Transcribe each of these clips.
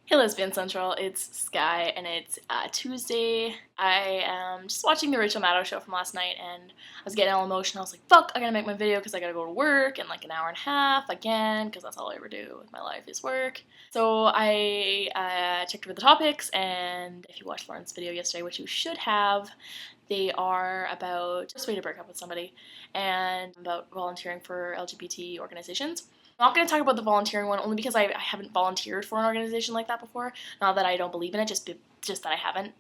Hey Lesbian Central, it's Sky, and it's Tuesday. I am just watching the Rachel Maddow show from last night, and I was getting all emotional. I was like, fuck, I gotta make my video because I gotta go to work in like an hour and a half again, because that's all I ever do with my life is work. So I checked over the topics, and if you watched Lauren's video yesterday, which you should have, they are about just a way to break up with somebody and about volunteering for LGBT organizations. I'm not going to talk about the volunteering one only because I haven't volunteered for an organization like that before. Not that I don't believe in it, just that I haven't.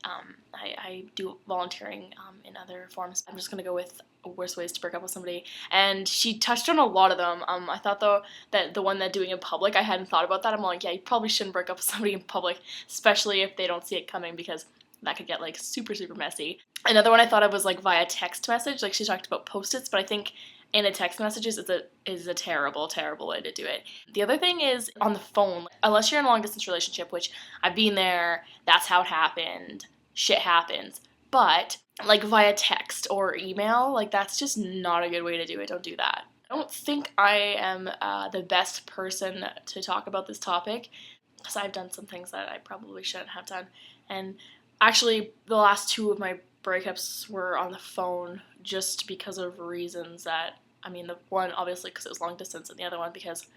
I do volunteering in other forms. I'm just going to go with worst ways to break up with somebody. And she touched on a lot of them. I thought, though, that the one that doing in public, I hadn't thought about that. I'm like, yeah, you probably shouldn't break up with somebody in public, especially if they don't see it coming, because that could get like super messy. Another one I thought of was like via text message. Like she talked about post-its, but I think in a text messages is a terrible way to do it. The other thing is on the phone. Unless you're in a long distance relationship, which I've been there, that's how it happened. Shit happens. But like via text or email, like that's just not a good way to do it. Don't do that. I don't think I am the best person to talk about this topic because I've done some things that I probably shouldn't have done. And actually, the last two of my breakups were on the phone just because of reasons that, I mean, the one obviously because it was long distance, and the other one because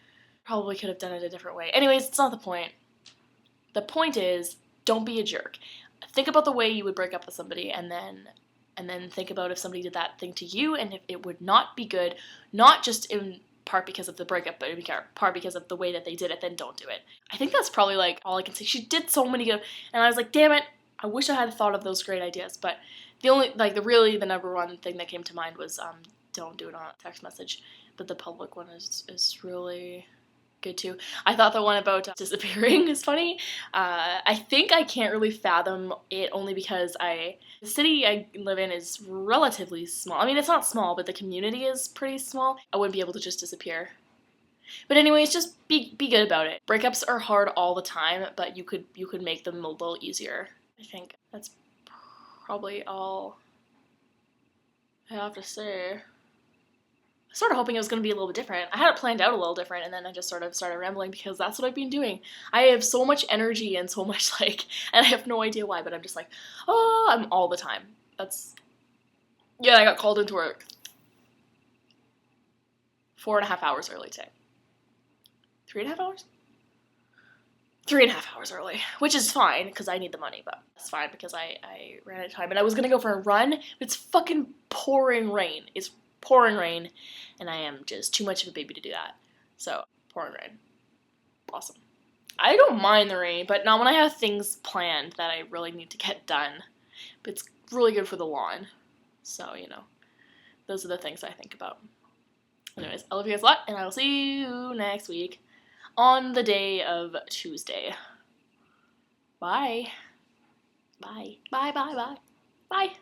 probably could have done it a different way. Anyways, it's not the point. The point is, don't be a jerk. Think about the way you would break up with somebody, and then think about if somebody did that thing to you, and if it would not be good, not just in part because of the breakup, but in part because of the way that they did it, then don't do it. I think that's probably like all I can say. She did so many good, and I was like, damn it, I wish I had thought of those great ideas, but the number one thing that came to mind was don't do it on a text message, but the public one is really good too. I thought the one about disappearing is funny. I think I can't really fathom it only because the city I live in is relatively small. I mean, it's not small, but the community is pretty small. I wouldn't be able to just disappear. But anyways, just be good about it. Breakups are hard all the time, but you could make them a little easier. I think that's probably all I have to say. I was sort of hoping it was going to be a little bit different. I had it planned out a little different, and then I just sort of started rambling because that's what I've been doing. I have so much energy and so much and I have no idea why, but I'm just like, oh, I'm all the time. Yeah, I got called into work 4.5 hours early today. 3.5 hours? 3.5 hours early, which is fine because I need the money, but that's fine because I ran out of time and I was gonna go for a run, but it's fucking pouring rain. It's pouring rain, and I am just too much of a baby to do that. So, pouring rain. Awesome. I don't mind the rain, but not when I have things planned that I really need to get done. But it's really good for the lawn. So, those are the things I think about. Anyways, I love you guys a lot, and I will see you next week on the day of Tuesday. Bye. Bye. Bye. Bye. Bye. Bye.